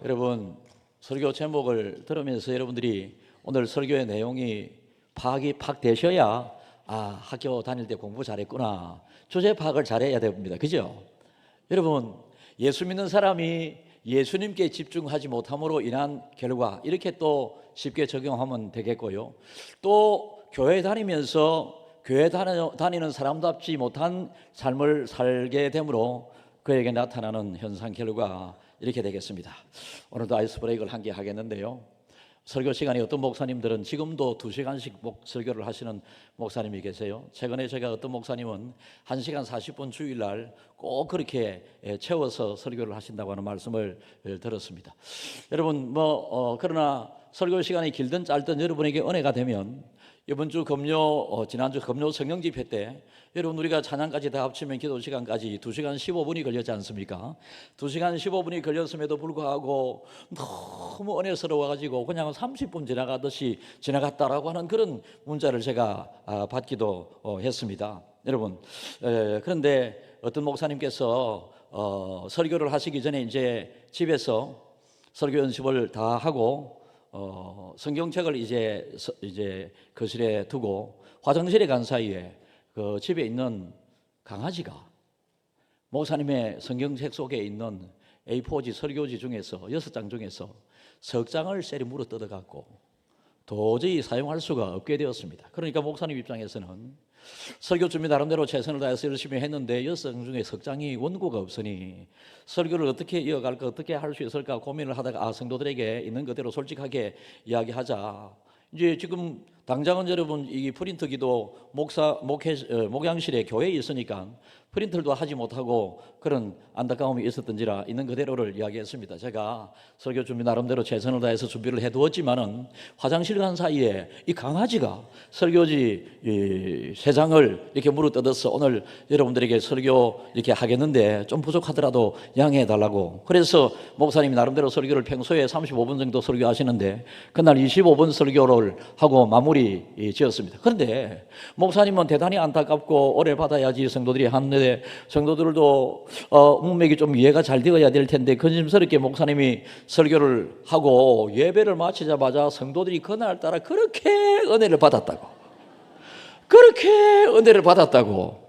여러분, 설교 제목을 들으면서 여러분들이 오늘 설교의 내용이 파악이 팍 되셔야 학교 다닐 때 공부 잘했구나, 주제 파악을 잘해야 됩니다. 그죠? 여러분, 예수 믿는 사람이 예수님께 집중하지 못함으로 인한 결과, 이렇게 또 쉽게 적용하면 되겠고요. 또 교회 다니면서 교회 다니는 사람답지 못한 삶을 살게 되므로 그에게 나타나는 현상 결과, 이렇게 되겠습니다. 오늘도 아이스 브레이크를 함께 하겠는데요. 설교 시간에 어떤 목사님들은 지금도 2시간씩 설교를 하시는 목사님이 계세요. 최근에 제가 어떤 목사님은 1시간 40분 주일날 꼭 그렇게 채워서 설교를 하신다고 하는 말씀을 들었습니다. 여러분, 그러나 설교 시간이 길든 짧든 여러분에게 은혜가 되면 이번 주 금요, 지난주 금요 성령 집회 때 여러분, 우리가 찬양까지 다 합치면 기도 시간까지 2시간 15분이 걸렸지 않습니까? 2시간 15분이 걸렸음에도 불구하고 너무 은혜스러워가지고 그냥 30분 지나가듯이 지나갔다라고 하는 그런 문자를 제가 받기도 했습니다. 여러분, 그런데 어떤 목사님께서 설교를 하시기 전에 이제 집에서 설교 연습을 다 하고 성경책을 이제 거실에 두고 화장실에 간 사이에 그 집에 있는 강아지가 목사님의 성경책 속에 있는 A4지 설교지 중에서 6장 중에서 석 장을 쎄리 물어 뜯어갖고 도저히 사용할 수가 없게 되었습니다. 그러니까 목사님 입장에서는 설교 준비 나름대로 최선을 다해서 열심히 했는데 6장 중에 석 장이 원고가 없으니 설교를 어떻게 이어갈까, 어떻게 할 수 있을까 고민을 하다가 성도들에게 있는 그대로 솔직하게 이야기하자. 이제 지금 당장은 여러분, 이 프린터기도 목양실에 교회에 있으니까 프린터도 하지 못하고 그런 안타까움이 있었던지라 있는 그대로를 이야기했습니다. 제가 설교 준비 나름대로 최선을 다해서 준비를 해두었지만은 화장실 간 사이에 이 강아지가 설교지 3장을 이렇게 물어뜯어서 오늘 여러분들에게 설교 이렇게 하겠는데 좀 부족하더라도 양해해 달라고. 그래서 목사님이 나름대로 설교를 평소에 35분 정도 설교하시는데 그날 25분 설교를 하고 마무리 지었습니다. 그런데 목사님은 대단히 안타깝고 오래 받아야지 성도들이 하는데 성도들도 문맥이 좀 이해가 잘 되어야 될 텐데 근심스럽게 목사님이 설교를 하고 예배를 마치자마자 성도들이 그날따라 그렇게 은혜를 받았다고,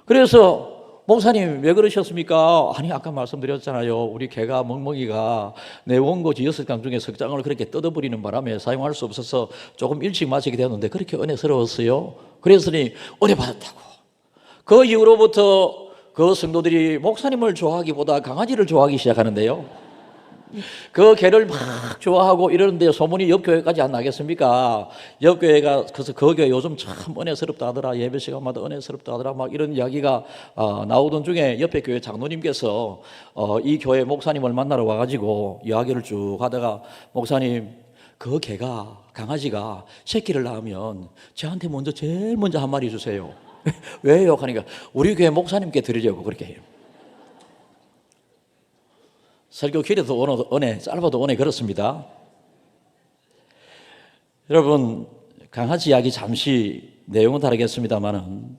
그래서 목사님 왜 그러셨습니까? 아니, 아까 말씀드렸잖아요. 우리 개가 멍멍이가 내 원고지 6장 중에 석 장을 그렇게 뜯어버리는 바람에 사용할 수 없어서 조금 일찍 마치게 되었는데 그렇게 은혜스러웠어요. 그랬더니 은혜 받았다고. 그 이후로부터 그 성도들이 목사님을 좋아하기보다 강아지를 좋아하기 시작하는데요. 그 개를 막 좋아하고 이러는데 소문이 옆 교회까지 안 나겠습니까? 옆 교회가 그래서 그 교회 요즘 참 은혜스럽다 하더라, 예배 시간마다 은혜스럽다 하더라, 막 이런 이야기가 나오던 중에 옆에 교회 장로님께서 이 교회 목사님을 만나러 와가지고 이야기를 쭉 하다가 목사님, 그 개가, 강아지가 새끼를 낳으면 저한테 제일 먼저 한 마리 주세요. 왜요? 하니까 우리 교회 목사님께 드리려고 그렇게 해요. 설교 길어도 은혜, 짧아도 은혜, 그렇습니다. 여러분, 강아지 이야기 잠시 내용은 다르겠습니다만은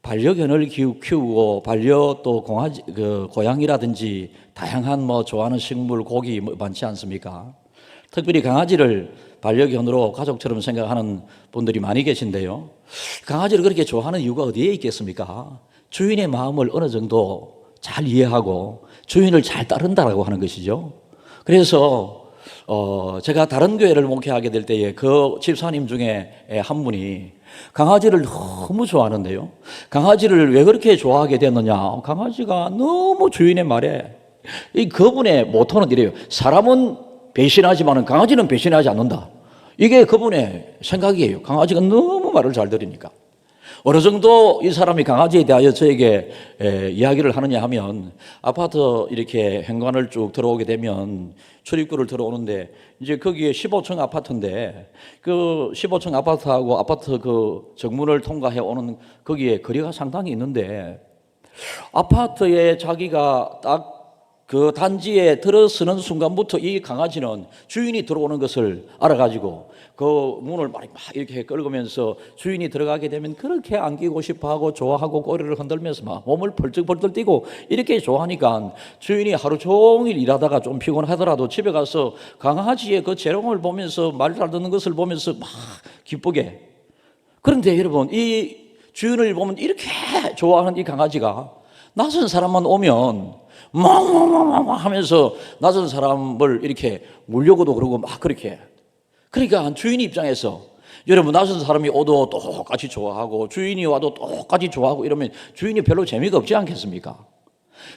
반려견을 키우고 또 고양이라든지 다양한 좋아하는 식물, 고기 많지 않습니까? 특별히 강아지를 반려견으로 가족처럼 생각하는 분들이 많이 계신데요. 강아지를 그렇게 좋아하는 이유가 어디에 있겠습니까? 주인의 마음을 어느 정도 잘 이해하고 주인을 잘 따른다라고 하는 것이죠. 그래서 제가 다른 교회를 목회하게 될 때에 그 집사님 중에 한 분이 강아지를 너무 좋아하는데요. 강아지를 왜 그렇게 좋아하게 됐느냐? 강아지가 너무 주인의 말에, 그분의 모토는 이래요. 사람은 배신하지만 강아지는 배신하지 않는다. 이게 그분의 생각이에요. 강아지가 너무 말을 잘 들으니까. 어느 정도 이 사람이 강아지에 대하여 저에게 이야기를 하느냐 하면, 아파트 이렇게 현관을 쭉 들어오게 되면 출입구를 들어오는데 이제 거기에 15층 아파트인데 그 15층 아파트하고 아파트 그 정문을 통과해 오는 거기에 거리가 상당히 있는데 아파트에 자기가 딱 그 단지에 들어서는 순간부터 이 강아지는 주인이 들어오는 것을 알아가지고 그 문을 막 이렇게 끌고면서 주인이 들어가게 되면 그렇게 안기고 싶어하고 좋아하고 꼬리를 흔들면서 막 몸을 벌쩍벌쩍 뛰고 이렇게 좋아하니까 주인이 하루 종일 일하다가 좀 피곤하더라도 집에 가서 강아지의 그 재롱을 보면서 말 잘 듣는 것을 보면서 막 기쁘게. 그런데 여러분, 이 주인을 보면 이렇게 좋아하는 이 강아지가 낯선 사람만 오면 막 하면서 낯선 사람을 이렇게 물려고도 그러고 막 그렇게. 그러니까 주인 입장에서 여러분, 낯선 사람이 오도 똑같이 좋아하고 주인이 와도 똑같이 좋아하고 이러면 주인이 별로 재미가 없지 않겠습니까?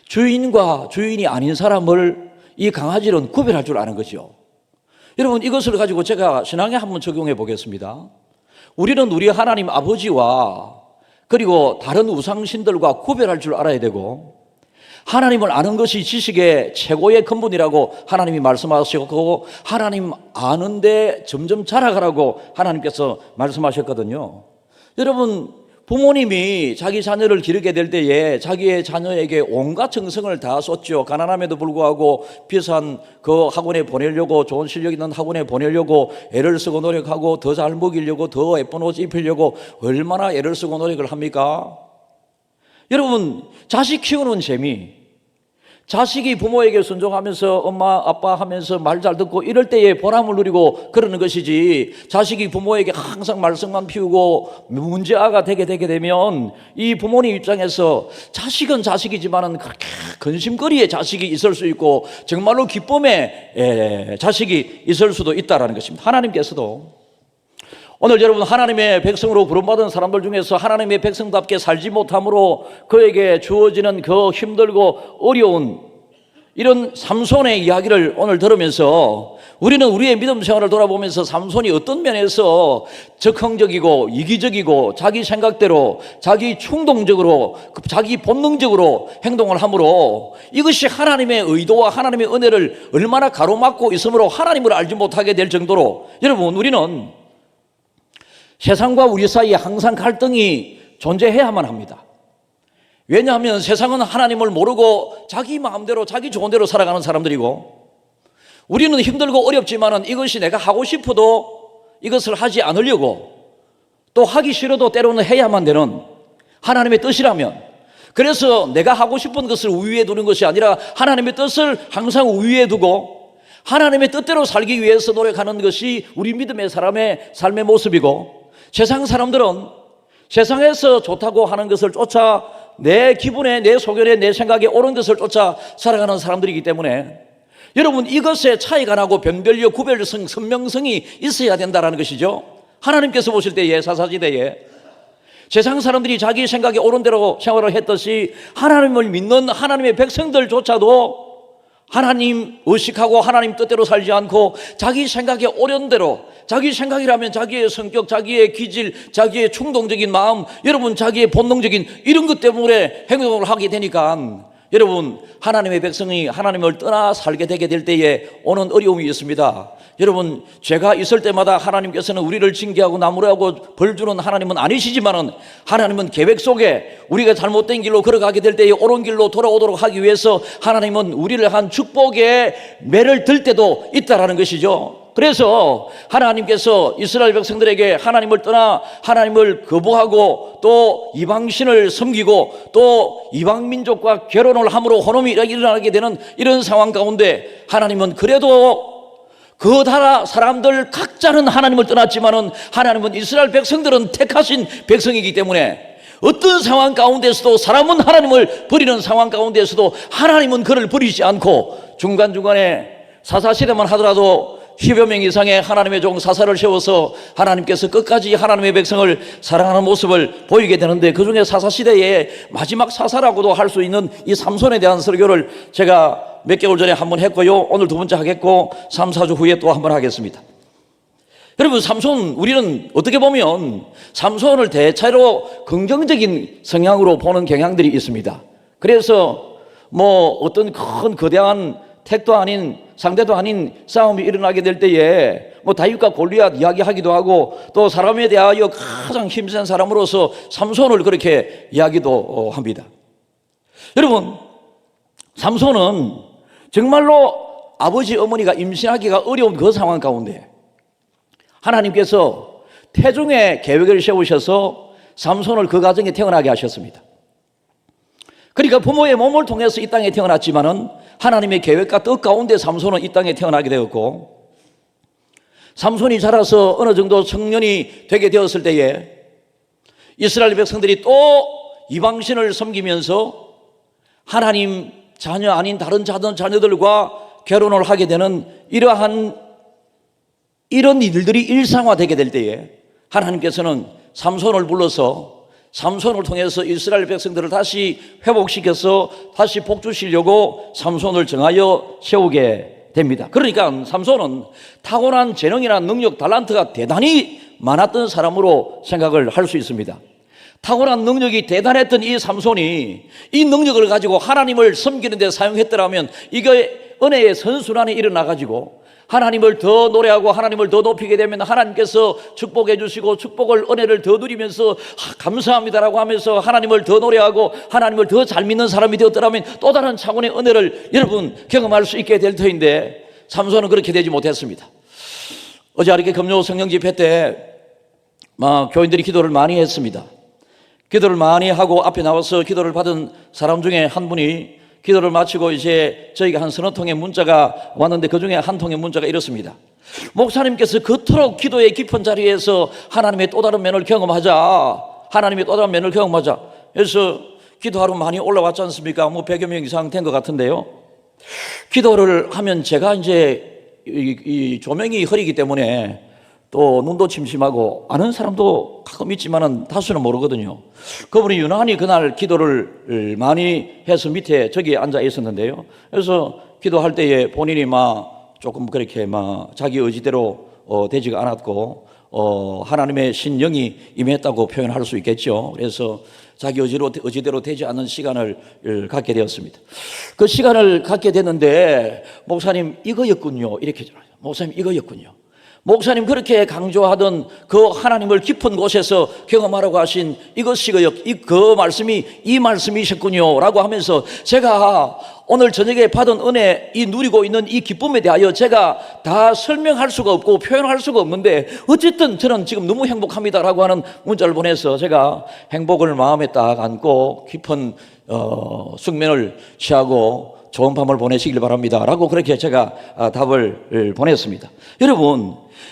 주인과 주인이 아닌 사람을 이 강아지는 구별할 줄 아는 거죠. 여러분, 이것을 가지고 제가 신앙에 한번 적용해 보겠습니다. 우리는 우리 하나님 아버지와 그리고 다른 우상신들과 구별할 줄 알아야 되고, 하나님을 아는 것이 지식의 최고의 근본이라고 하나님이 말씀하셨고, 하나님 아는데 점점 자라가라고 하나님께서 말씀하셨거든요. 여러분, 부모님이 자기 자녀를 기르게 될 때에 자기의 자녀에게 온갖 정성을 다 쏟죠. 가난함에도 불구하고 비싼 그 학원에 보내려고, 좋은 실력 있는 학원에 보내려고 애를 쓰고 노력하고, 더 잘 먹이려고, 더 예쁜 옷 입히려고 얼마나 애를 쓰고 노력을 합니까? 여러분, 자식 키우는 재미, 자식이 부모에게 순종하면서 엄마 아빠 하면서 말 잘 듣고 이럴 때에 보람을 누리고 그러는 것이지, 자식이 부모에게 항상 말썽만 피우고 문제아가 되게 되면 이 부모님 입장에서 자식은 자식이지만은 그렇게 근심거리에 자식이 있을 수 있고 정말로 기쁨에 자식이 있을 수도 있다라는 것입니다. 하나님께서도 오늘 여러분, 하나님의 백성으로 부름받은 사람들 중에서 하나님의 백성답게 살지 못함으로 그에게 주어지는 그 힘들고 어려운 이런 삼손의 이야기를 오늘 들으면서 우리는 우리의 믿음 생활을 돌아보면서 삼손이 어떤 면에서 적극적이고 이기적이고 자기 생각대로 자기 충동적으로 자기 본능적으로 행동을 함으로 이것이 하나님의 의도와 하나님의 은혜를 얼마나 가로막고 있으므로 하나님을 알지 못하게 될 정도로, 여러분, 우리는 세상과 우리 사이에 항상 갈등이 존재해야만 합니다. 왜냐하면 세상은 하나님을 모르고 자기 마음대로 자기 좋은 대로 살아가는 사람들이고, 우리는 힘들고 어렵지만은 이것이 내가 하고 싶어도 이것을 하지 않으려고, 또 하기 싫어도 때로는 해야만 되는 하나님의 뜻이라면, 그래서 내가 하고 싶은 것을 우위에 두는 것이 아니라 하나님의 뜻을 항상 우위에 두고 하나님의 뜻대로 살기 위해서 노력하는 것이 우리 믿음의 사람의 삶의 모습이고, 세상 사람들은 세상에서 좋다고 하는 것을 쫓아 내 기분에, 내 소견에, 내 생각에 옳은 것을 쫓아 살아가는 사람들이기 때문에, 여러분, 이것에 차이가 나고 변별력, 구별성, 선명성이 있어야 된다는 것이죠. 하나님께서 보실 때에, 사사시대에 세상 사람들이 자기 생각에 옳은 대로 생활을 했듯이 하나님을 믿는 하나님의 백성들조차도 하나님 의식하고 하나님 뜻대로 살지 않고 자기 생각에 옳은 대로, 자기 생각이라면 자기의 성격, 자기의 기질, 자기의 충동적인 마음, 여러분, 자기의 본능적인 이런 것 때문에 행동을 하게 되니까, 여러분, 하나님의 백성이 하나님을 떠나 살게 되게 될 때에 오는 어려움이 있습니다. 여러분, 죄가 있을 때마다 하나님께서는 우리를 징계하고 나무라고 벌 주는 하나님은 아니시지만은, 하나님은 계획 속에 우리가 잘못된 길로 걸어가게 될 때에 옳은 길로 돌아오도록 하기 위해서 하나님은 우리를 한 축복의 매를 들 때도 있다라는 것이죠. 그래서 하나님께서 이스라엘 백성들에게 하나님을 떠나 하나님을 거부하고 또 이방신을 섬기고 또 이방민족과 결혼을 함으로 혼음이 일어나게 되는 이런 상황 가운데, 하나님은 그래도 그 나라 사람들 각자는 하나님을 떠났지만은 하나님은 이스라엘 백성들은 택하신 백성이기 때문에 어떤 상황 가운데서도, 사람은 하나님을 버리는 상황 가운데서도 하나님은 그를 버리지 않고, 중간중간에 사사시대만 하더라도 10여 명 이상의 하나님의 종 사사를 세워서 하나님께서 끝까지 하나님의 백성을 사랑하는 모습을 보이게 되는데, 그 중에 사사시대의 마지막 사사라고도 할 수 있는 이 삼손에 대한 설교를 제가 몇 개월 전에 한번 했고요, 오늘 두 번째 하겠고 3, 4주 후에 또 한번 하겠습니다. 여러분, 삼손, 우리는 어떻게 보면 삼손을 대체로 긍정적인 성향으로 보는 경향들이 있습니다. 그래서 뭐 어떤 큰 거대한 택도 아닌, 상대도 아닌 싸움이 일어나게 될 때에 뭐 다윗과 골리앗 이야기하기도 하고, 또 사람에 대하여 가장 힘센 사람으로서 삼손을 그렇게 이야기도 합니다. 여러분, 삼손은 정말로 아버지 어머니가 임신하기가 어려운 그 상황 가운데 하나님께서 태중의 계획을 세우셔서 삼손을 그 가정에 태어나게 하셨습니다. 그러니까 부모의 몸을 통해서 이 땅에 태어났지만은 하나님의 계획과 뜻 가운데 삼손은 이 땅에 태어나게 되었고, 삼손이 자라서 어느 정도 청년이 되게 되었을 때에 이스라엘 백성들이 또 이방신을 섬기면서 하나님 자녀 아닌 다른 자녀들과 결혼을 하게 되는 이런 일들이 일상화되게 될 때에 하나님께서는 삼손을 불러서 삼손을 통해서 이스라엘 백성들을 다시 회복시켜서 다시 복주시려고 삼손을 정하여 세우게 됩니다. 그러니까 삼손은 타고난 재능이나 능력, 달란트가 대단히 많았던 사람으로 생각을 할 수 있습니다. 타고난 능력이 대단했던 이 삼손이 이 능력을 가지고 하나님을 섬기는 데 사용했더라면 이게 은혜의 선순환이 일어나가지고 하나님을 더 노래하고 하나님을 더 높이게 되면 하나님께서 축복해 주시고 축복을 은혜를 더 누리면서 감사합니다라고 하면서 하나님을 더 노래하고 하나님을 더 잘 믿는 사람이 되었더라면 또 다른 차원의 은혜를 여러분 경험할 수 있게 될 터인데 삼손은 그렇게 되지 못했습니다. 어제 이렇게 금요 성령 집회 때 교인들이 기도를 많이 했습니다. 기도를 많이 하고 앞에 나와서 기도를 받은 사람 중에 한 분이 기도를 마치고 이제 저희가 한 서너 통의 문자가 왔는데 그 중에 한 통의 문자가 이렇습니다. 목사님께서 그토록 기도의 깊은 자리에서 하나님의 또 다른 면을 경험하자. 하나님의 또 다른 면을 경험하자. 그래서 기도하러 많이 올라왔지 않습니까? 100여 명 이상 된 것 같은데요. 기도를 하면 제가 이제 이 조명이 흐리기 때문에 또 눈도 침침하고 아는 사람도 가끔 있지만은 다수는 모르거든요. 그분이 유난히 그날 기도를 많이 해서 밑에 저기 앉아 있었는데요. 그래서 기도할 때에 본인이 조금 그렇게 자기 의지대로 되지가 않았고 하나님의 신령이 임했다고 표현할 수 있겠죠. 그래서 자기 의지대로 되지 않는 시간을 갖게 되었습니다. 그 시간을 갖게 됐는데 목사님 이거였군요. 이렇게 목사님 이거였군요. 목사님 그렇게 강조하던 그 하나님을 깊은 곳에서 경험하라고 하신 그 말씀이 이 말씀이셨군요 라고 하면서 제가 오늘 저녁에 받은 은혜 이 누리고 있는 이 기쁨에 대하여 제가 다 설명할 수가 없고 표현할 수가 없는데 어쨌든 저는 지금 너무 행복합니다 라고 하는 문자를 보내서 제가 행복을 마음에 딱 안고 깊은 숙면을 취하고 좋은 밤을 보내시길 바랍니다 라고 그렇게 제가 답을 보냈습니다.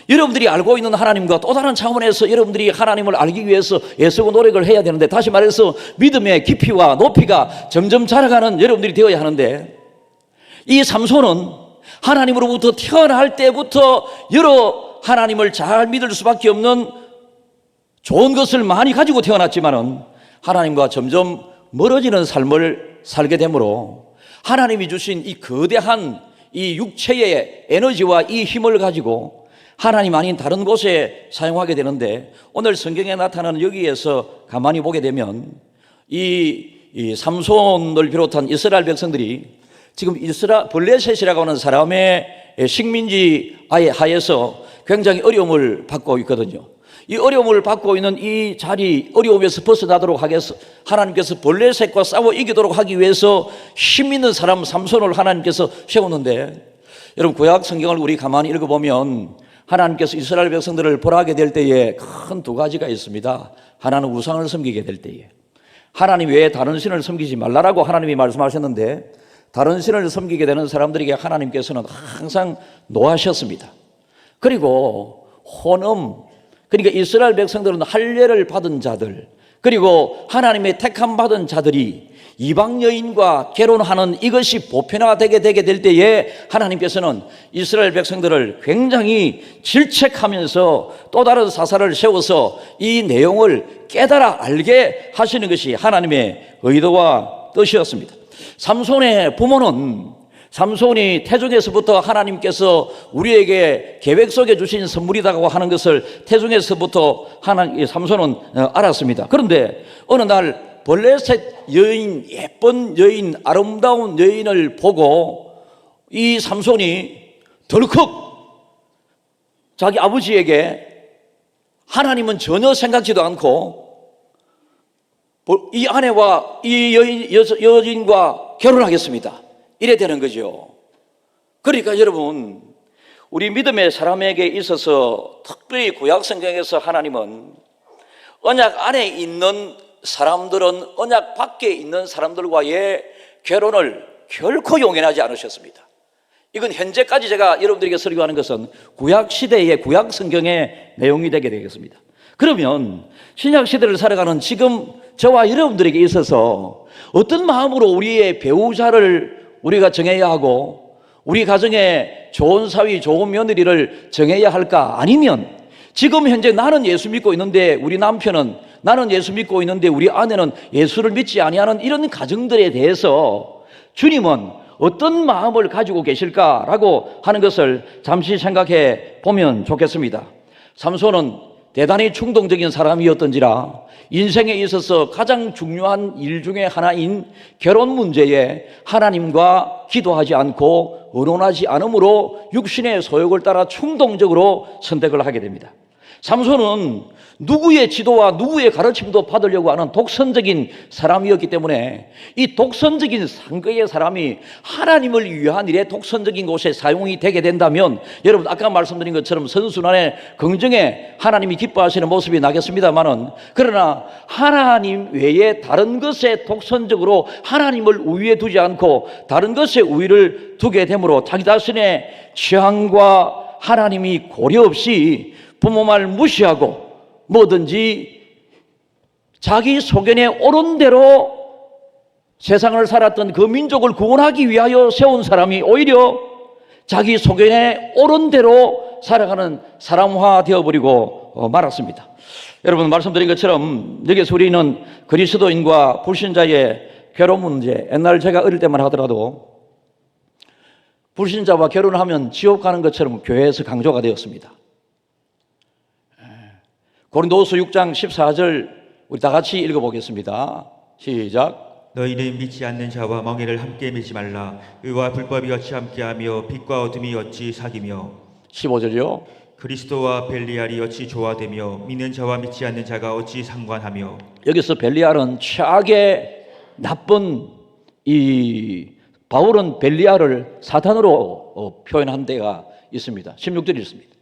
여러분들이 알고 있는 하나님과 또 다른 차원에서 여러분들이 하나님을 알기 위해서 애쓰고 노력을 해야 되는데, 다시 말해서 믿음의 깊이와 높이가 점점 자라가는 여러분들이 되어야 하는데, 이 삼손은 하나님으로부터 태어날 때부터 여러 하나님을 잘 믿을 수밖에 없는 좋은 것을 많이 가지고 태어났지만은 하나님과 점점 멀어지는 삶을 살게 되므로 하나님이 주신 이 거대한 이 육체의 에너지와 이 힘을 가지고 하나님 아닌 다른 곳에 사용하게 되는데, 오늘 성경에 나타나는 여기에서 가만히 보게 되면 이 삼손을 비롯한 이스라엘 백성들이 지금 블레셋이라고 하는 사람의 식민지 하에서 굉장히 어려움을 받고 있거든요. 이 어려움을 받고 있는 이 어려움에서 벗어나도록 하나님께서 블레셋과 싸워 이기도록 하기 위해서 힘 있는 사람 삼손을 하나님께서 세우는데, 여러분 구약 성경을 우리 가만히 읽어보면 하나님께서 이스라엘 백성들을 벌하게 될 때에 큰 두 가지가 있습니다. 하나는 우상을 섬기게 될 때에, 하나님 외에 다른 신을 섬기지 말라라고 하나님이 말씀하셨는데, 다른 신을 섬기게 되는 사람들에게 하나님께서는 항상 노하셨습니다. 그리고 혼음, 그러니까 이스라엘 백성들은 할례를 받은 자들, 그리고 하나님의 택함 받은 자들이 이방 여인과 결혼하는 이것이 보편화되게 될 때에 하나님께서는 이스라엘 백성들을 굉장히 질책하면서 또 다른 사사를 세워서 이 내용을 깨달아 알게 하시는 것이 하나님의 의도와 뜻이었습니다. 삼손의 부모는 삼손이 태중에서부터 하나님께서 우리에게 계획 속에 주신 선물이라고 하는 것을 태중에서부터 삼손은 알았습니다. 그런데 어느 날 블레셋 여인, 예쁜 여인, 아름다운 여인을 보고 이 삼손이 덜컥 자기 아버지에게 하나님은 전혀 생각지도 않고 이 아내와 이 여인과 결혼하겠습니다. 이래 되는 거죠. 그러니까 여러분, 우리 믿음의 사람에게 있어서 특별히 구약 성경에서 하나님은 언약 안에 있는 사람들은 언약 밖에 있는 사람들과의 결혼을 결코 용인하지 않으셨습니다. 이건 현재까지 제가 여러분들에게 설교하는 것은 구약 시대의 구약 성경의 내용이 되게 되겠습니다. 그러면 신약 시대를 살아가는 지금 저와 여러분들에게 있어서 어떤 마음으로 우리의 배우자를 우리가 정해야 하고 우리 가정에 좋은 사위, 좋은 며느리를 정해야 할까? 아니면 지금 현재 나는 예수 믿고 있는데 우리 남편은, 나는 예수 믿고 있는데 우리 아내는 예수를 믿지 아니하는 이런 가정들에 대해서 주님은 어떤 마음을 가지고 계실까라고 하는 것을 잠시 생각해 보면 좋겠습니다. 삼손은 대단히 충동적인 사람이었던지라 인생에 있어서 가장 중요한 일 중에 하나인 결혼 문제에 하나님과 기도하지 않고 의논하지 않으므로 육신의 소욕을 따라 충동적으로 선택을 하게 됩니다. 삼손은 누구의 지도와 누구의 가르침도 받으려고 하는 독선적인 사람이었기 때문에 이 독선적인 상대의 사람이 하나님을 위한 일에 독선적인 곳에 사용이 되게 된다면 여러분 아까 말씀드린 것처럼 선순환의 긍정에 하나님이 기뻐하시는 모습이 나겠습니다만은, 그러나 하나님 외에 다른 것에 독선적으로 하나님을 우위에 두지 않고 다른 것에 우위를 두게 되므로 자기 자신의 취향과 하나님이 고려 없이 부모 말 무시하고 뭐든지 자기 소견에 옳은 대로 세상을 살았던 그 민족을 구원하기 위하여 세운 사람이 오히려 자기 소견에 옳은 대로 살아가는 사람화 되어버리고 말았습니다. 여러분 말씀드린 것처럼 여기서 우리는 그리스도인과 불신자의 결혼 문제, 옛날 제가 어릴 때만 하더라도 불신자와 결혼하면 지옥 가는 것처럼 교회에서 강조가 되었습니다. 고린도후서 6장 14절 우리 다 같이 읽어보겠습니다. 시작. 너희는 믿지 않는 자와 멍에를 함께 매지 말라. 의와 불법이 어찌 함께하며 빛과 어둠이 어찌 사귀며. 15절요. 그리스도와 벨리알이 어찌 조화되며 믿는 자와 믿지 않는 자가 어찌 상관하며. 여기서 벨리알은 최악의 나쁜, 이 바울은 벨리알을 사탄으로 표현한 데가 있습니다. 16절이 있습니다.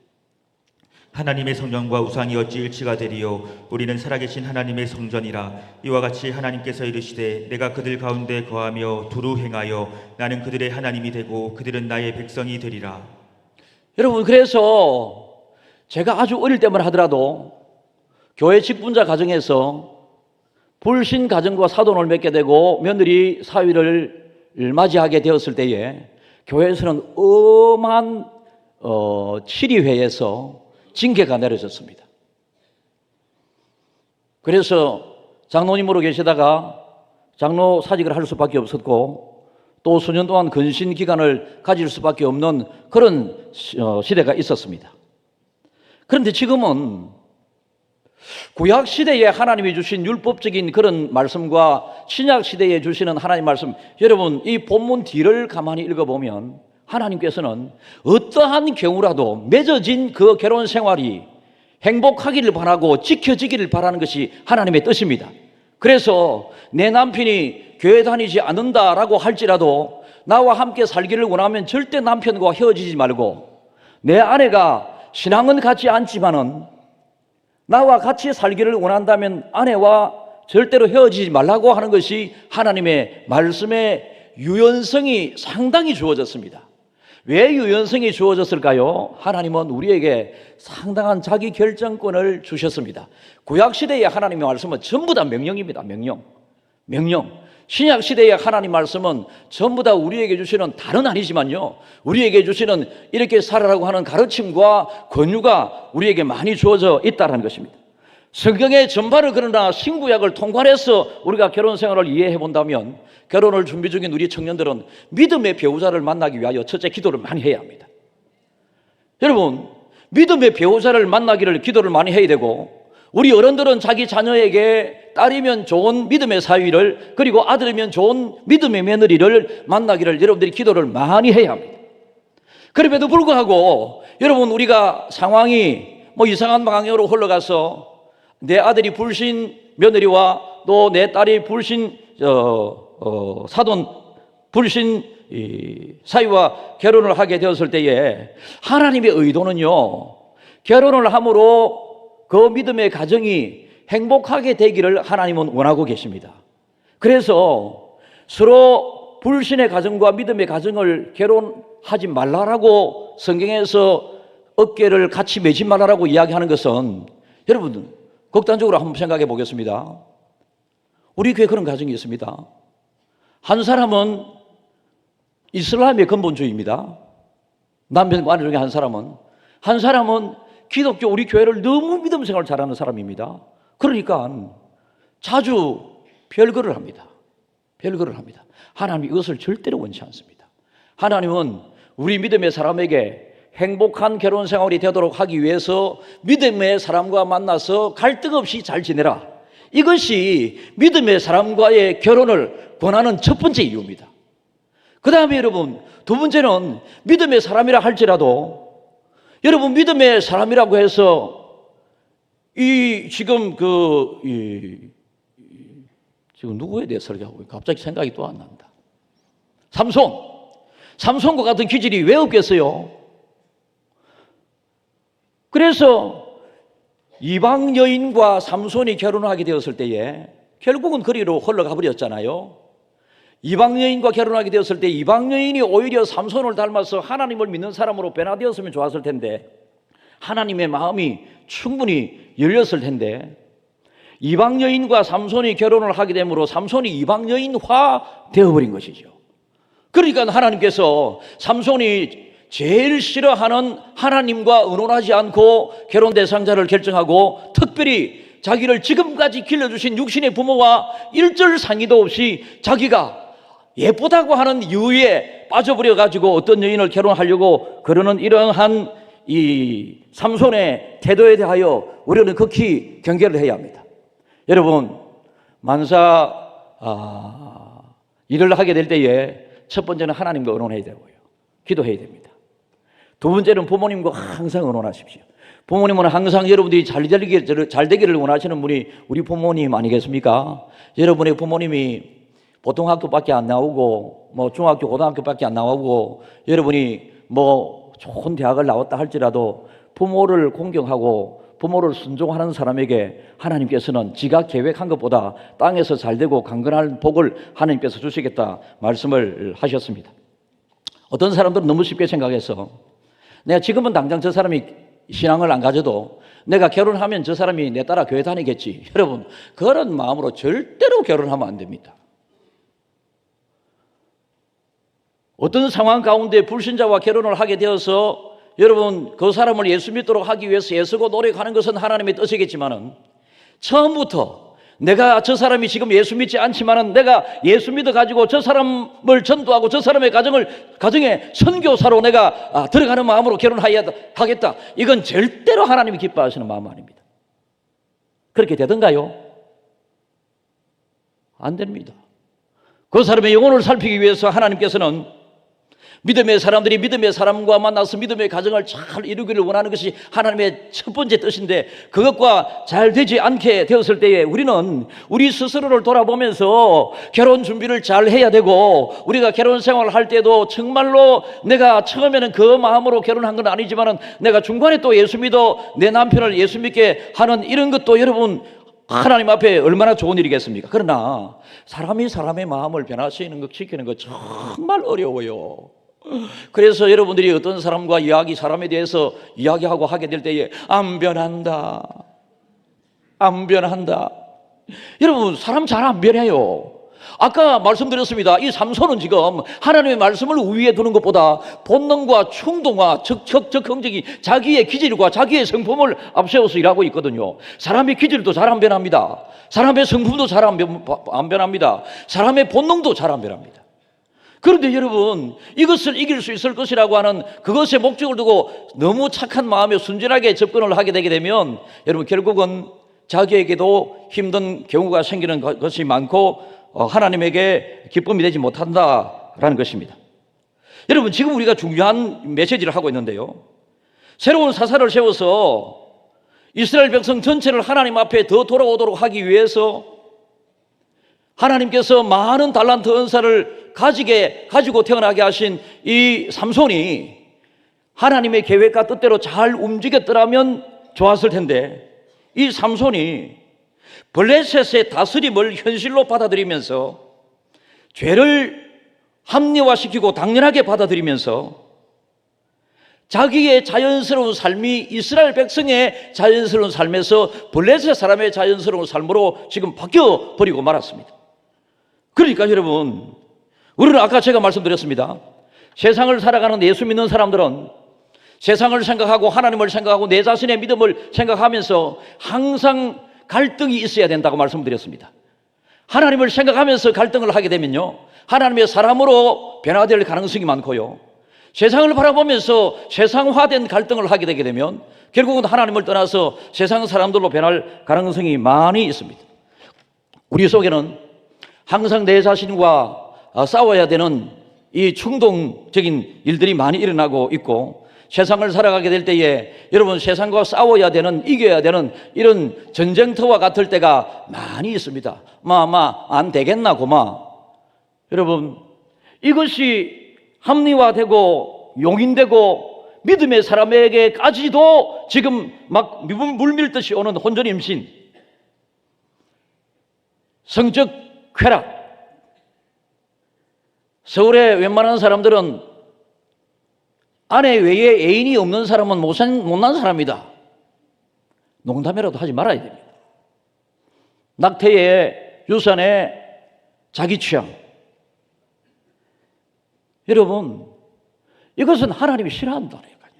하나님의 성전과 우상이 어찌 일치가 되리요. 우리는 살아계신 하나님의 성전이라. 이와 같이 하나님께서 이르시되 내가 그들 가운데 거하며 두루 행하여 나는 그들의 하나님이 되고 그들은 나의 백성이 되리라. 여러분 그래서 제가 아주 어릴 때만 하더라도 교회 직분자 가정에서 불신 가정과 사돈을 맺게 되고 며느리 사위를 맞이하게 되었을 때에 교회에서는 엄한 치리회에서 징계가 내려졌습니다. 그래서 장로님으로 계시다가 장로 사직을 할 수밖에 없었고 또 수년 동안 근신 기간을 가질 수밖에 없는 그런 시대가 있었습니다. 그런데 지금은 구약 시대에 하나님이 주신 율법적인 그런 말씀과 신약 시대에 주시는 하나님 말씀, 여러분 이 본문 뒤를 가만히 읽어보면 하나님께서는 어떠한 경우라도 맺어진 그 결혼 생활이 행복하기를 바라고 지켜지기를 바라는 것이 하나님의 뜻입니다. 그래서 내 남편이 교회 다니지 않는다라고 할지라도 나와 함께 살기를 원하면 절대 남편과 헤어지지 말고, 내 아내가 신앙은 같지 않지만은 나와 같이 살기를 원한다면 아내와 절대로 헤어지지 말라고 하는 것이 하나님의 말씀의 유연성이 상당히 주어졌습니다. 왜 유연성이 주어졌을까요? 하나님은 우리에게 상당한 자기 결정권을 주셨습니다. 구약시대의 하나님의 말씀은 전부 다 명령입니다. 명령. 신약시대의 하나님 말씀은 전부 다 우리에게 주시는, 다른 아니지만요, 우리에게 주시는 이렇게 살아라고 하는 가르침과 권유가 우리에게 많이 주어져 있다는 것입니다. 성경의 전반을 그러나 신구약을 통괄해서 우리가 결혼 생활을 이해해 본다면 결혼을 준비 중인 우리 청년들은 믿음의 배우자를 만나기 위하여 첫째 기도를 많이 해야 합니다. 여러분, 믿음의 배우자를 만나기를 기도를 많이 해야 되고, 우리 어른들은 자기 자녀에게 딸이면 좋은 믿음의 사위를, 그리고 아들이면 좋은 믿음의 며느리를 만나기를 여러분들이 기도를 많이 해야 합니다. 그럼에도 불구하고 여러분, 우리가 상황이 이상한 방향으로 흘러가서 내 아들이 불신 며느리와 또 내 딸이 불신 사돈, 불신 이 사위와 결혼을 하게 되었을 때에 하나님의 의도는요, 결혼을 함으로 그 믿음의 가정이 행복하게 되기를 하나님은 원하고 계십니다. 그래서 서로 불신의 가정과 믿음의 가정을 결혼하지 말라라고 성경에서 어깨를 같이 매지 말라라고 이야기하는 것은, 여러분 극단적으로 한번 생각해 보겠습니다. 우리 교회 그런 가정이 있습니다. 한 사람은 이슬람의 근본주의입니다. 남편과 아내 중에 한 사람은 기독교 우리 교회를 너무 믿음 생활을 잘하는 사람입니다. 그러니까 자주 별거를 합니다. 하나님 이것을 절대로 원치 않습니다. 하나님은 우리 믿음의 사람에게 행복한 결혼 생활이 되도록 하기 위해서 믿음의 사람과 만나서 갈등 없이 잘 지내라. 이것이 믿음의 사람과의 결혼을 권하는 첫 번째 이유입니다. 그 다음에 여러분, 두 번째는 믿음의 사람이라 할지라도, 여러분 믿음의 사람이라고 해서 지금 누구에 대해 설교하고 갑자기 생각이 또 안 난다. 삼손과 같은 기질이 왜 없겠어요? 그래서 이방 여인과 삼손이 결혼하게 되었을 때에 결국은 그리로 흘러가 버렸잖아요. 이방 여인과 결혼하게 되었을 때 이방 여인이 오히려 삼손을 닮아서 하나님을 믿는 사람으로 변화되었으면 좋았을 텐데, 하나님의 마음이 충분히 열렸을 텐데, 이방 여인과 삼손이 결혼을 하게 되므로 삼손이 이방 여인화 되어버린 것이죠. 그러니까 하나님께서 삼손이 제일 싫어하는 하나님과 의논하지 않고 결혼 대상자를 결정하고, 특별히 자기를 지금까지 길러주신 육신의 부모와 일절 상의도 없이 자기가 예쁘다고 하는 이유에 빠져버려 가지고 어떤 여인을 결혼하려고 그러는 이러한 이 삼손의 태도에 대하여 우리는 극히 경계를 해야 합니다. 여러분, 만사 일을 하게 될 때에 첫 번째는 하나님과 의논해야 되고요, 기도해야 됩니다. 두 번째는 부모님과 항상 의논하십시오. 부모님은 항상 여러분들이 잘 되기를 원하시는 분이 우리 부모님 아니겠습니까? 여러분의 부모님이 보통 학교밖에 안 나오고 중학교 고등학교밖에 안 나오고 여러분이 좋은 대학을 나왔다 할지라도 부모를 공경하고 부모를 순종하는 사람에게 하나님께서는 지가 계획한 것보다 땅에서 잘되고 강건한 복을 하나님께서 주시겠다 말씀을 하셨습니다. 어떤 사람들은 너무 쉽게 생각해서 내가 지금은 당장 저 사람이 신앙을 안 가져도 내가 결혼하면 저 사람이 내 따라 교회 다니겠지. 여러분, 그런 마음으로 절대로 결혼하면 안 됩니다. 어떤 상황 가운데 불신자와 결혼을 하게 되어서 여러분 그 사람을 예수 믿도록 하기 위해서 애쓰고 노력하는 것은 하나님의 뜻이겠지만은, 처음부터 내가 저 사람이 지금 예수 믿지 않지만은 내가 예수 믿어 가지고 저 사람을 전도하고 저 사람의 가정에 선교사로 내가 들어가는 마음으로 결혼하겠다, 이건 절대로 하나님이 기뻐하시는 마음 아닙니다. 그렇게 되던가요? 안 됩니다. 그 사람의 영혼을 살피기 위해서 하나님께서는 믿음의 사람들이 믿음의 사람과 만나서 믿음의 가정을 잘 이루기를 원하는 것이 하나님의 첫 번째 뜻인데, 그것과 잘 되지 않게 되었을 때에 우리는 우리 스스로를 돌아보면서 결혼 준비를 잘 해야 되고, 우리가 결혼 생활을 할 때도 정말로 내가 처음에는 그 마음으로 결혼한 건 아니지만은 내가 중간에 또 예수 믿어 내 남편을 예수 믿게 하는 이런 것도 여러분 하나님 앞에 얼마나 좋은 일이겠습니까? 그러나 사람이 사람의 마음을 변화시키는 것, 지키는 것 정말 어려워요. 그래서 여러분들이 어떤 사람과 사람에 대해서 이야기하고 하게 될 때에 안 변한다. 여러분, 사람 잘 안 변해요. 아까 말씀드렸습니다. 이 삼손은 지금 하나님의 말씀을 우위에 두는 것보다 본능과 충동과 적극적이 자기의 기질과 자기의 성품을 앞세워서 일하고 있거든요. 사람의 기질도 잘 안 변합니다. 사람의 성품도 잘 안 변합니다. 사람의 본능도 잘 안 변합니다. 그런데 여러분, 이것을 이길 수 있을 것이라고 하는 그것에 목적을 두고 너무 착한 마음에 순진하게 접근을 하게 되게 되면 여러분 결국은 자기에게도 힘든 경우가 생기는 것이 많고 하나님에게 기쁨이 되지 못한다라는 것입니다. 여러분, 지금 우리가 중요한 메시지를 하고 있는데요, 새로운 사사를 세워서 이스라엘 백성 전체를 하나님 앞에 더 돌아오도록 하기 위해서 하나님께서 많은 달란트 은사를 가지고 태어나게 하신 이 삼손이 하나님의 계획과 뜻대로 잘 움직였더라면 좋았을 텐데, 이 삼손이 블레셋의 다스림을 현실로 받아들이면서 죄를 합리화시키고 당연하게 받아들이면서 자기의 자연스러운 삶이 이스라엘 백성의 자연스러운 삶에서 블레셋 사람의 자연스러운 삶으로 지금 바뀌어 버리고 말았습니다. 그러니까 여러분, 우리는 아까 제가 말씀드렸습니다. 세상을 살아가는 예수 믿는 사람들은 세상을 생각하고 하나님을 생각하고 내 자신의 믿음을 생각하면서 항상 갈등이 있어야 된다고 말씀드렸습니다. 하나님을 생각하면서 갈등을 하게 되면요, 하나님의 사람으로 변화될 가능성이 많고요, 세상을 바라보면서 세상화된 갈등을 하게 되게 되면 결국은 하나님을 떠나서 세상 사람들로 변할 가능성이 많이 있습니다. 우리 속에는 항상 내 자신과 싸워야 되는 이 충동적인 일들이 많이 일어나고 있고, 세상을 살아가게 될 때에 여러분 세상과 싸워야 되는, 이겨야 되는 이런 전쟁터와 같을 때가 많이 있습니다. 안 되겠나 고마. 여러분, 이것이 합리화되고 용인되고 믿음의 사람에게까지도 지금 막 물밀듯이 오는 혼전 임신, 성적 쾌락. 서울의 웬만한 사람들은 아내 외에 애인이 없는 사람은 못난 사람이다. 농담이라도 하지 말아야 됩니다. 낙태에, 유산에, 자기 취향. 여러분, 이것은 하나님이 싫어한다니까요.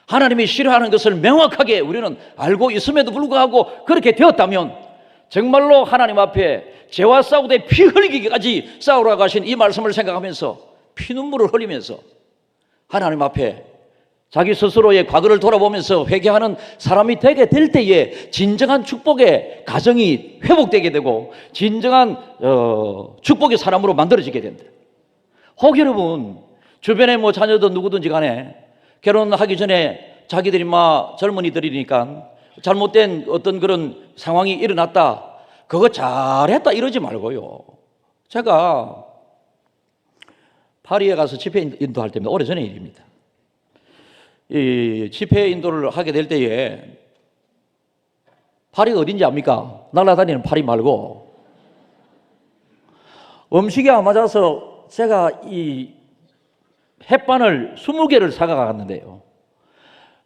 하나님이 싫어하는 것을 명확하게 우리는 알고 있음에도 불구하고 그렇게 되었다면 정말로 하나님 앞에 죄와 싸우되 피 흘리기까지 싸우라고 하신 이 말씀을 생각하면서 피눈물을 흘리면서 하나님 앞에 자기 스스로의 과거를 돌아보면서 회개하는 사람이 되게 될 때에 진정한 축복의 가정이 회복되게 되고 진정한 축복의 사람으로 만들어지게 된다. 혹 여러분 주변에 뭐 자녀든 누구든지 간에 결혼하기 전에 자기들이 젊은이들이니까 잘못된 어떤 그런 상황이 일어났다, 그거 잘했다 이러지 말고요. 제가 파리에 가서 집회 인도할 때입니다. 오래전의 일입니다. 이 집회 인도를 하게 될 때에, 파리가 어딘지 압니까? 날아다니는 파리 말고 음식이 안 맞아서 제가 이 햇반을 20개를 사가갔는데요.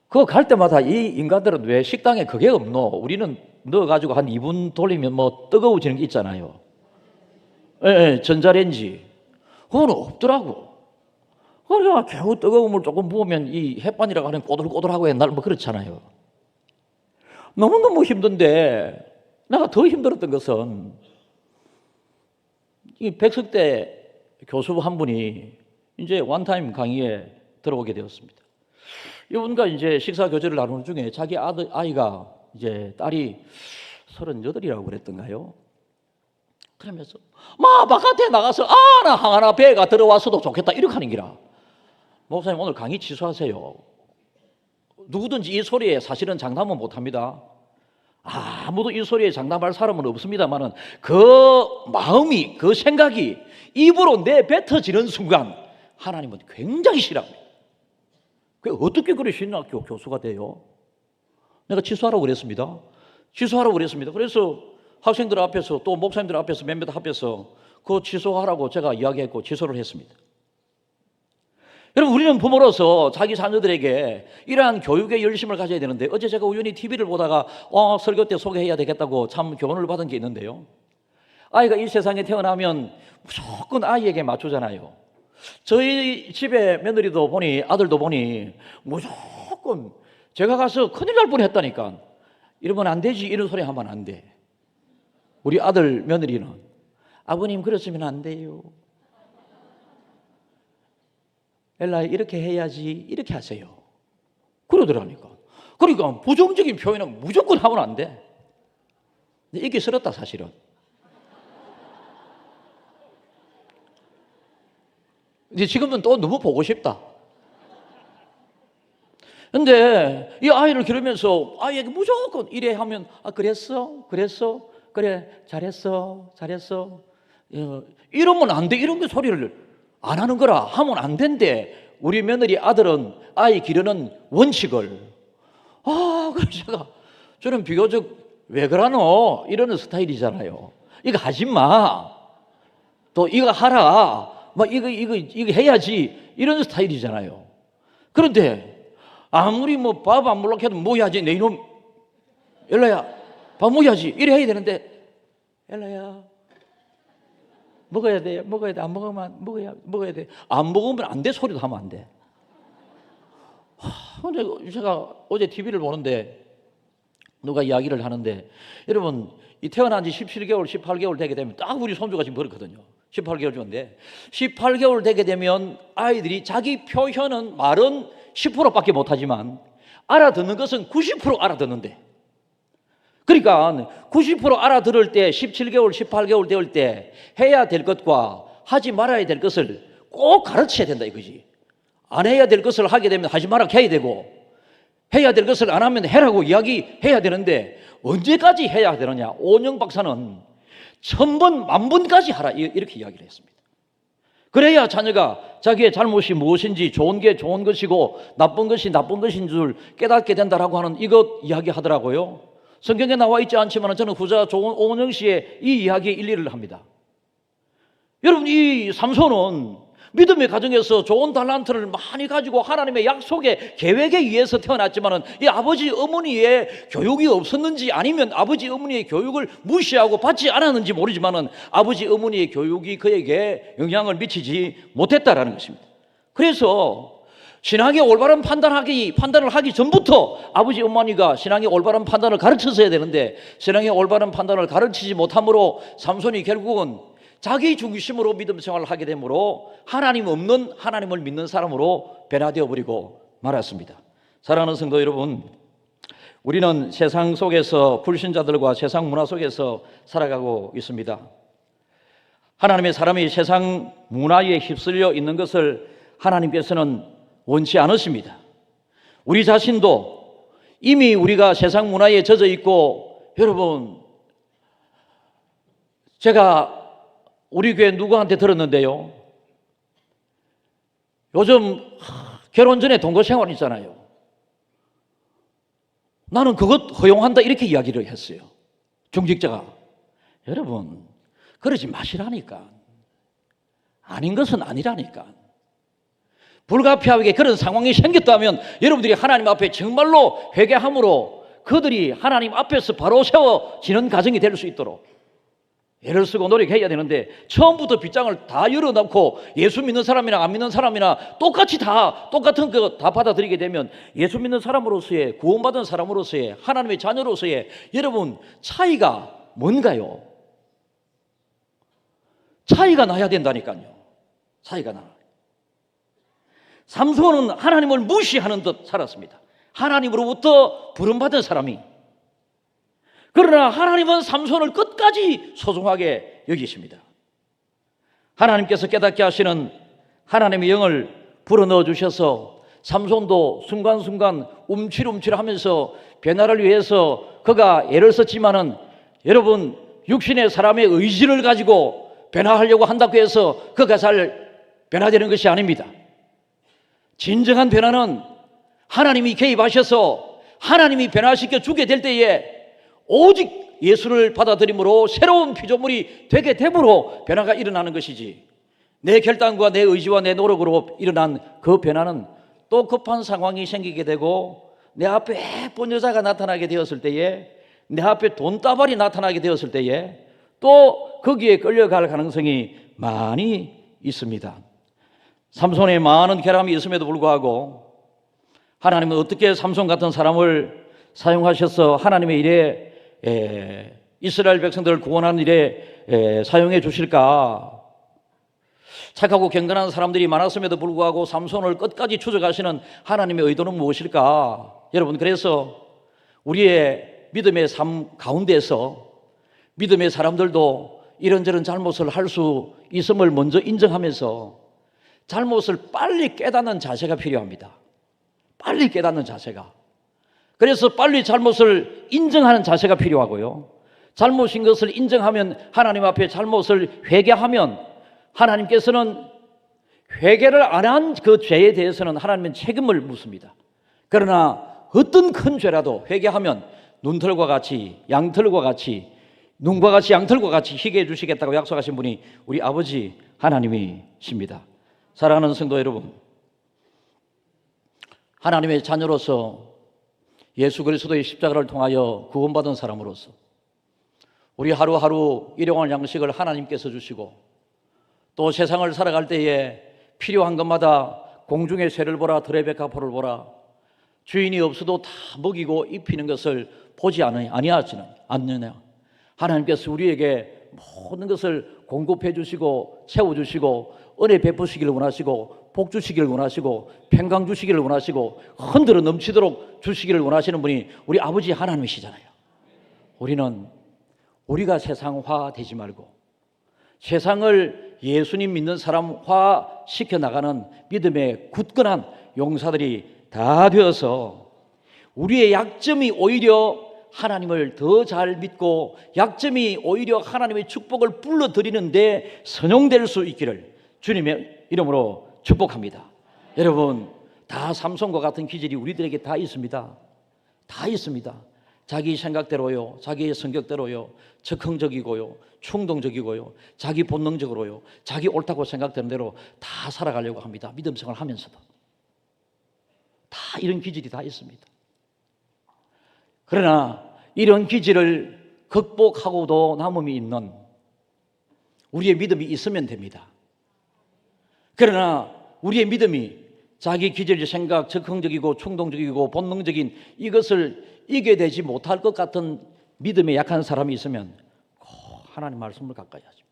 그거 갈 때마다 이 인간들은 왜 식당에 그게 없노? 우리는 넣어가지고 한 2분 돌리면 뭐 뜨거워지는 게 있잖아요. 전자레인지. 그건 없더라고. 그러니까 겨우 뜨거운 물 조금 부으면 이 햇반이라고 하는 꼬들꼬들하고 옛날 뭐 그렇잖아요. 너무너무 힘든데 내가 더 힘들었던 것은 이 백석대 교수 한 분이 이제 원타임 강의에 들어오게 되었습니다. 이분과 이제 식사 교제를 나누는 중에 자기 아이가 이제 딸이 38이라고 그랬던가요? 그러면서 바깥에 나가서 나 하나 배가 들어왔어도 좋겠다 이렇게 하는 기라. 목사님 오늘 강의 취소하세요. 누구든지 이 소리에 사실은 장담은 못합니다. 아무도 이 소리에 장담할 사람은 없습니다만은 그 마음이, 그 생각이 입으로 내뱉어지는 순간 하나님은 굉장히 싫어합니다. 어떻게 그래 신학교 교수가 돼요? 내가 취소하라고 그랬습니다. 취소하라고 그랬습니다. 그래서 학생들 앞에서 또 목사님들 앞에서 몇몇 앞에서 그거 취소하라고 제가 이야기했고 취소를 했습니다. 여러분, 우리는 부모로서 자기 자녀들에게 이러한 교육의 열심을 가져야 되는데, 어제 제가 우연히 TV를 보다가 설교 때 소개해야 되겠다고 참 교훈을 받은 게 있는데요. 아이가 이 세상에 태어나면 무조건 아이에게 맞추잖아요. 저희 집에 며느리도 보니, 아들도 보니 무조건 제가 가서 큰일 날 뻔했다니까. 이러면 안 되지, 이런 소리 하면 안 돼. 우리 아들 며느리는 아버님 그랬으면 안 돼요. 엘라 이렇게 해야지, 이렇게 하세요. 그러더라니까. 그러니까 부정적인 표현은 무조건 하면 안 돼. 근데 이게 싫었다 사실은. 이제 지금은 또 너무 보고 싶다. 근데 이 아이를 기르면서 아이에게 무조건 이래 하면 그랬어? 그래 잘했어 잘했어 이러면 안 돼. 이런 게 소리를 안 하는 거라 하면 안 된대. 우리 며느리 아들은 아이 기르는 원칙을 그래서 저는 비교적 왜 그러노 이러는 스타일이잖아요. 이거 하지 마. 또 이거 하라. 막 이거 해야지 이런 스타일이잖아요. 그런데 아무리 뭐 밥 안 먹으려고 해도 뭐 해야지 내 이놈 엘라야 밥 먹어야지 이래 해야 되는데 엘라야 먹어야 돼 안 먹으면 먹어야 돼 안 먹으면 안 돼 소리도 하면 안 돼. 근데 제가 어제 TV를 보는데 누가 이야기를 하는데 여러분 이 태어난 지 17개월 18개월 되게 되면 딱 우리 손주가 지금 그렇거든요. 18개월 정도인데 18개월 되게 되면 아이들이 자기 표현은 말은 10%밖에 못하지만 알아듣는 것은 90% 알아듣는데, 그러니까 90% 알아들을 때 17개월 18개월 되올 때 해야 될 것과 하지 말아야 될 것을 꼭 가르쳐야 된다 이거지. 안 해야 될 것을 하게 되면 하지 말라 해야 되고 해야 될 것을 안 하면 해라고 이야기해야 되는데 언제까지 해야 되느냐. 오은영 박사는 1000번, 10,000번까지 하라 이렇게 이야기를 했습니다. 그래야 자녀가 자기의 잘못이 무엇인지 좋은 게 좋은 것이고 나쁜 것이 나쁜 것인 줄 깨닫게 된다라고 하는 이것 이야기하더라고요. 성경에 나와 있지 않지만 저는 후자 오은영 씨의 이 이야기에 일리를 합니다. 여러분 이 삼손은 믿음의 가정에서 좋은 달란트를 많이 가지고 하나님의 약속의 계획에 의해서 태어났지만은 이 아버지 어머니의 교육이 없었는지 아니면 아버지 어머니의 교육을 무시하고 받지 않았는지 모르지만은 아버지 어머니의 교육이 그에게 영향을 미치지 못했다라는 것입니다. 그래서 신앙의 올바른 판단을 하기 전부터 아버지 어머니가 신앙의 올바른 판단을 가르쳤어야 되는데 신앙의 올바른 판단을 가르치지 못함으로 삼손이 결국은 자기 중심으로 믿음 생활을 하게 되므로 하나님 없는 하나님을 믿는 사람으로 변화되어 버리고 말았습니다. 사랑하는 성도 여러분, 우리는 세상 속에서 불신자들과 세상 문화 속에서 살아가고 있습니다. 하나님의 사람이 세상 문화에 휩쓸려 있는 것을 하나님께서는 원치 않으십니다. 우리 자신도 이미 우리가 세상 문화에 젖어 있고, 여러분 제가 우리 교회 누구한테 들었는데요, 요즘 결혼 전에 동거 생활 있잖아요. 나는 그것 허용한다 이렇게 이야기를 했어요. 중직자가. 여러분 그러지 마시라니까. 아닌 것은 아니라니까. 불가피하게 그런 상황이 생겼다면 여러분들이 하나님 앞에 정말로 회개함으로 그들이 하나님 앞에서 바로 세워지는 가정이 될 수 있도록 애를 쓰고 노력해야 되는데 처음부터 빗장을 다 열어놓고 예수 믿는 사람이나 안 믿는 사람이나 똑같이 다 똑같은 거 다 받아들이게 되면 예수 믿는 사람으로서의 구원받은 사람으로서의 하나님의 자녀로서의 여러분 차이가 뭔가요? 차이가 나야 된다니까요. 차이가 나. 삼손은 하나님을 무시하는 듯 살았습니다. 하나님으로부터 부름받은 사람이. 그러나 하나님은 삼손을 끝까지 소중하게 여기십니다. 하나님께서 깨닫게 하시는 하나님의 영을 불어넣어 주셔서 삼손도 순간순간 움찔움찔하면서 변화를 위해서 그가 애를 썼지만은 여러분 육신의 사람의 의지를 가지고 변화하려고 한다고 해서 그가 잘 변화되는 것이 아닙니다. 진정한 변화는 하나님이 개입하셔서 하나님이 변화시켜 주게 될 때에 오직 예수를 받아들임으로 새로운 피조물이 되게 됨으로 변화가 일어나는 것이지, 내 결단과 내 의지와 내 노력으로 일어난 그 변화는 또 급한 상황이 생기게 되고 내 앞에 예쁜 여자가 나타나게 되었을 때에, 내 앞에 돈다발이 나타나게 되었을 때에 또 거기에 끌려갈 가능성이 많이 있습니다. 삼손의 많은 결함이 있음에도 불구하고 하나님은 어떻게 삼손 같은 사람을 사용하셔서 하나님의 일에 이스라엘 백성들을 구원하는 일에 사용해 주실까? 착하고 경건한 사람들이 많았음에도 불구하고 삼손을 끝까지 추적하시는 하나님의 의도는 무엇일까? 여러분 그래서 우리의 믿음의 삶 가운데서 믿음의 사람들도 이런저런 잘못을 할 수 있음을 먼저 인정하면서 잘못을 빨리 깨닫는 자세가 필요합니다. 빨리 깨닫는 자세가. 그래서 빨리 잘못을 인정하는 자세가 필요하고요. 잘못인 것을 인정하면, 하나님 앞에 잘못을 회개하면, 하나님께서는 회개를 안 한 그 죄에 대해서는 하나님은 책임을 묻습니다. 그러나 어떤 큰 죄라도 회개하면 눈털과 같이, 양털과 같이, 눈과 같이 양털과 같이 희게 해주시겠다고 약속하신 분이 우리 아버지 하나님이십니다. 사랑하는 성도 여러분, 하나님의 자녀로서 예수 그리스도의 십자가를 통하여 구원받은 사람으로서 우리 하루하루 일용할 양식을 하나님께서 주시고, 또 세상을 살아갈 때에 필요한 것마다 공중의 새를 보라, 들의 백합화를 보라, 주인이 없어도 다 먹이고 입히는 것을 보지 아니하지는 않느냐. 하나님께서 우리에게 모든 것을 공급해 주시고 채워주시고 은혜 베푸시기를 원하시고 복 주시기를 원하시고 평강 주시기를 원하시고 흔들어 넘치도록 주시기를 원하시는 분이 우리 아버지 하나님이시잖아요. 우리는 우리가 세상화 되지 말고 세상을 예수님 믿는 사람화 시켜나가는 믿음의 굳건한 용사들이 다 되어서 우리의 약점이 오히려 하나님을 더 잘 믿고 약점이 오히려 하나님의 축복을 불러들이는데 선용될 수 있기를 주님의 이름으로 축복합니다. 여러분, 다 삼손과 같은 기질이 우리들에게 다 있습니다. 다 있습니다. 자기 생각대로요, 자기의 성격대로요, 적극적이고요, 충동적이고요, 자기 본능적으로요, 자기 옳다고 생각되는 대로 다 살아가려고 합니다. 믿음 생활을 하면서도 다 이런 기질이 다 있습니다. 그러나 이런 기질을 극복하고도 남음이 있는 우리의 믿음이 있으면 됩니다. 그러나 우리의 믿음이 자기 기질, 생각, 적극적이고 충동적이고 본능적인 이것을 이겨내지 못할 것 같은 믿음에 약한 사람이 있으면 꼭 하나님 말씀을 가까이 하죠.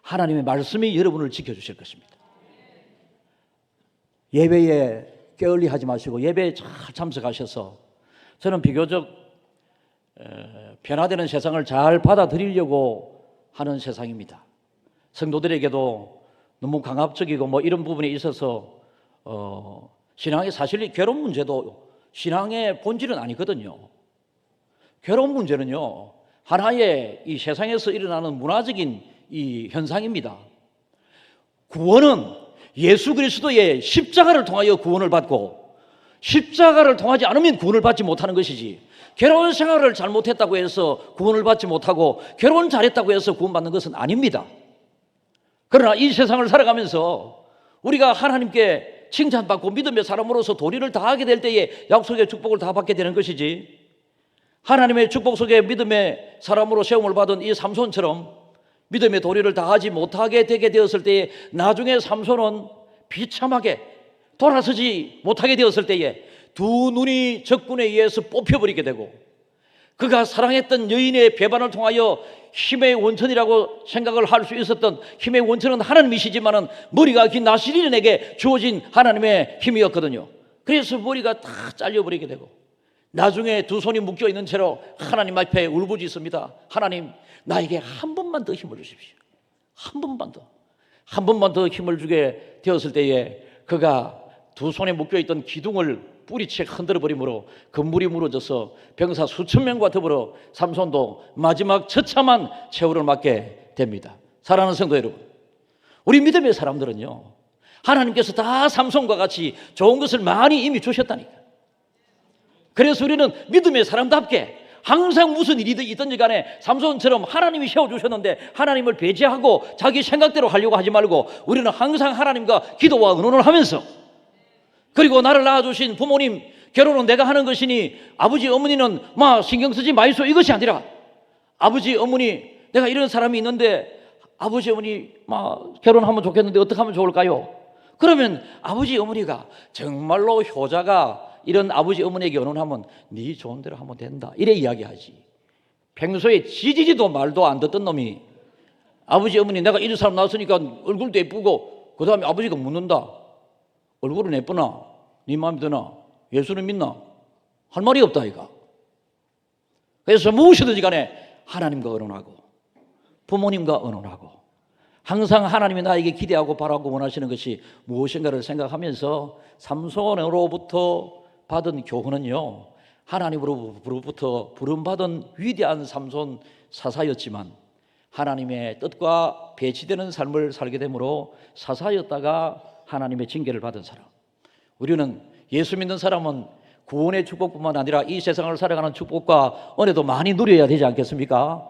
하나님의 말씀이 여러분을 지켜주실 것입니다. 예배에 게을리 하지 마시고 예배에 잘 참석하셔서, 저는 비교적 변화되는 세상을 잘 받아들이려고 하는 세상입니다. 성도들에게도 너무 강압적이고 뭐 이런 부분에 있어서 신앙의 사실 결혼 문제도 신앙의 본질은 아니거든요. 결혼 문제는요, 하나의 이 세상에서 일어나는 문화적인 이 현상입니다. 구원은 예수 그리스도의 십자가를 통하여 구원을 받고, 십자가를 통하지 않으면 구원을 받지 못하는 것이지, 결혼 생활을 잘못했다고 해서 구원을 받지 못하고 결혼 잘했다고 해서 구원받는 것은 아닙니다. 그러나 이 세상을 살아가면서 우리가 하나님께 칭찬받고 믿음의 사람으로서 도리를 다하게 될 때에 약속의 축복을 다 받게 되는 것이지, 하나님의 축복 속에 믿음의 사람으로 세움을 받은 이 삼손처럼 믿음의 도리를 다하지 못하게 되게 되었을 때에 나중에 삼손은 비참하게 돌아서지 못하게 되었을 때에 두 눈이 적군에 의해서 뽑혀버리게 되고, 그가 사랑했던 여인의 배반을 통하여 힘의 원천이라고 생각을 할 수 있었던 힘의 원천은 하나님이시지만은 머리가 긴 나시린에게 주어진 하나님의 힘이었거든요. 그래서 머리가 다 잘려버리게 되고 나중에 두 손이 묶여 있는 채로 하나님 앞에 울부짖습니다. 하나님, 나에게 한 번만 더 힘을 주십시오. 한 번만 더 힘을 주게 되었을 때에 그가 두 손에 묶여 있던 기둥을 뿌리채 흔들어 버림으로 건물이 무너져서 병사 수천 명과 더불어 삼손도 마지막 처참한 최후를 맞게 됩니다. 사랑하는 성도 여러분, 우리 믿음의 사람들은요, 하나님께서 다 삼손과 같이 좋은 것을 많이 이미 주셨다니까. 그래서 우리는 믿음의 사람답게 항상 무슨 일이 있든지 간에 삼손처럼 하나님이 세워주셨는데 하나님을 배제하고 자기 생각대로 하려고 하지 말고, 우리는 항상 하나님과 기도와 의논을 하면서, 그리고 나를 낳아주신 부모님, 결혼은 내가 하는 것이니 아버지 어머니는 신경 쓰지 마이소, 이것이 아니라 아버지 어머니, 내가 이런 사람이 있는데 아버지 어머니 결혼하면 좋겠는데 어떻게 하면 좋을까요? 그러면 아버지 어머니가 정말로 효자가 이런 아버지 어머니에게 의논하면 네 좋은 대로 하면 된다, 이래 이야기하지. 평소에 지지지도 말도 안 듣던 놈이 아버지 어머니, 내가 이런 사람 낳았으니까 얼굴도 예쁘고, 그 다음에 아버지가 묻는다. 얼굴은 예쁘나? 네 마음에 드나? 예수는 믿나? 할 말이 없다 이가. 그래서 무엇이든지 간에 하나님과 의논하고 부모님과 의논하고 항상 하나님이 나에게 기대하고 바라고 원하시는 것이 무엇인가를 생각하면서 삼손으로부터 받은 교훈은요, 하나님으로부터 부름받은 위대한 삼손 사사였지만 하나님의 뜻과 배치되는 삶을 살게 되므로 사사였다가 하나님의 징계를 받은 사람. 우리는 예수 믿는 사람은 구원의 축복뿐만 아니라 이 세상을 살아가는 축복과 은혜도 많이 누려야 되지 않겠습니까?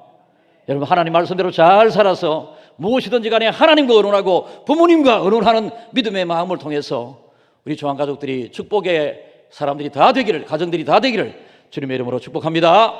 여러분, 하나님 말씀대로 잘 살아서 무엇이든지 간에 하나님과 의논하고 부모님과 의논하는 믿음의 마음을 통해서 우리 조한 가족들이 축복의 사람들이 다 되기를, 가정들이 다 되기를 주님의 이름으로 축복합니다.